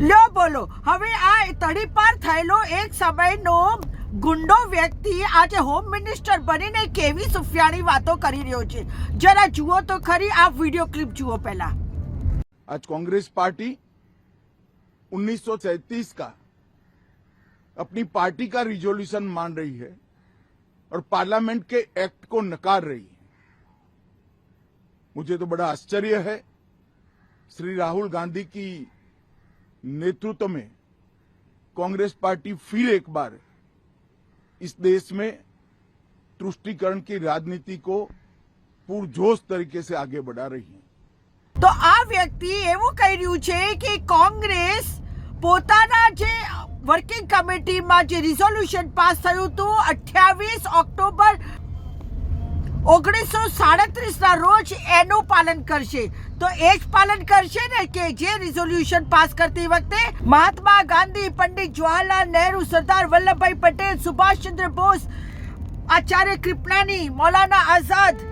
લ્યો બોલો, હવે આ તડીપાર થયેલો એક સમયનો ગુંડો વ્યક્તિ આજે હોમ મિનિસ્ટર બનીને કેવી સુફિયાણી વાતો કરી રહ્યો છે. જરા જુઓ તો ખરી, આ વિડિયો ક્લિપ જુઓ પહેલા. आज कांग्रेस पार्टी 1937 का अपनी पार्टी का रिजोल्यूशन मान रही है और पार्लियामेंट के एक्ट को नकार रही है. मुझे तो बड़ा आश्चर्य है. श्री राहुल गांधी की नेतृत्व में कांग्रेस पार्टी फिर एक बार इस देश में तुष्टीकरण की राजनीति को पुरजोश तरीके से आगे बढ़ा रही है. તો આ વ્યક્તિ એવું કહી રહ્યું છે કે કોંગ્રેસ પોતાના જે વર્કિંગ કમિટીમાં જે રિઝોલ્યુશન પાસ થયું હતું 28 ઓક્ટોબર 1937 ના રોજ એનું પાલન કરશે. તો એ જ પાલન કરશે ને કે જે રિઝોલ્યુશન પાસ કરતી વખતે મહાત્મા ગાંધી, પંડિત જવાહરલાલ નહેરુ, સરદાર વલ્લભભાઈ પટેલ, સુભાષચંદ્ર બોઝ, આચાર્ય કૃપલાની, મૌલાના આઝાદ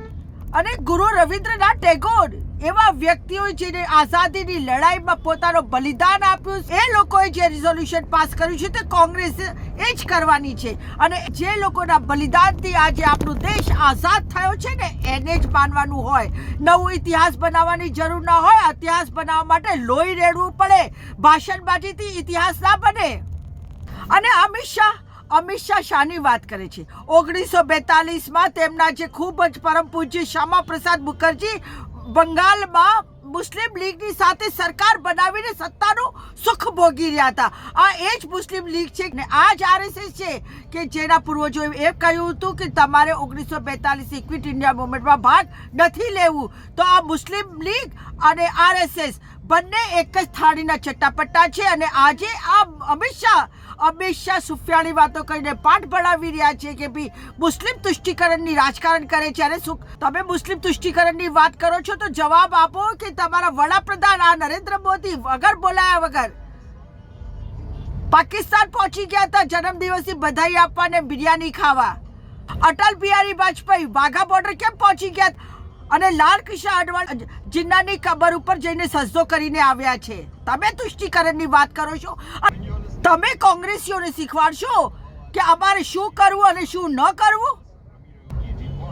અને ગુરુ રવિન્દ્રનાથ ટેગોર એવા વ્યક્તિઓ જેને આઝાદીની લડાઈમાં પોતાનું બલિદાન આપ્યું, એ લોકોએ જે રિઝોલ્યુશન પાસ કર્યું છે તે કોંગ્રેસે એ જ કરવાની છે. અને જે લોકોના બલિદાનથી આજે આપણો દેશ આઝાદ થયો છે ને એને જ માનવાનું હોય. નવો ઇતિહાસ બનાવવાની જરૂર ના હોય. ઇતિહાસ બનાવવા માટે લોહી રેડવું પડે. ભાષણબાજીથી ઇતિહાસ ના બને. અને અમિત શાહ શાની વાત કરે છે? 1942માં તેમના જે ખૂબ જ પરમ પૂજ્ય શ્યામા પ્રસાદ મુખર્જી બંગાળમાં મુસ્લિમ લીગની સાથે સરકાર બનાવીને સત્તાનું સુખ ભોગી રહ્યા હતા. આ એ જ મુસ્લિમ લીગ છે ને આ જ આરએસએસ છે કે જેના પૂર્વજોએ એ કહ્યું હતું કે તમારે 1942 ક્વિટ ઇન્ડિયા મૂવમેન્ટમાં ભાગ નથી લેવું. તો આ મુસ્લિમ લીગ અને આરએસએસ બંને એક જ થાળીના ચટ્ટાપટ્ટા છે. અને આજે આ અમિત શાહ સુફિયાણી વાતો કરીને પાઠ ભણાવી રહ્યા છે કે ભાઈ મુસ્લિમ તુષ્ટિકરણની રાજકારણ કરે છે. અને તમે મુસ્લિમ તુષ્ટિકરણની વાત કરો છો તો જવાબ આપો કે તમારા વડાપ્રધાન આ નરેન્દ્ર મોદી વગર બોલાયા વગર પાકિસ્તાન પહોંચી ગયા હતા જન્મદિવસની બધાઈ આપવા ને બિરયાની ખાવા. અટલ બિહારી વાજપેયી વાઘા બોર્ડર કેમ પહોંચી ગયા? અને લાલ કૃષ્ણ અડવાણી જિન્નાની કબર ઉપર જઈને સજદો કરીને આવ્યા છે. તમે તુષ્ટિકરણની વાત કરો છો. તમે કોંગ્રેસીઓને શીખવાડશો કે અમારે શું કરવું અને શું ન કરવું?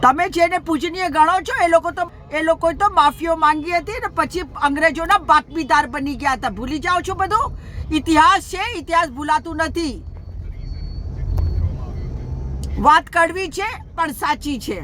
તમે જેને પૂજનીય ગણો છો એ લોકો તો માફીઓ માંગી હતી ને પછી અંગ્રેજોના બાતમીદાર બની ગયા હતા. ભૂલી જાઓ છો બધું. ઇતિહાસ છે, ઇતિહાસ ભૂલાતું નથી. વાત કડવી છે પણ સાચી છે.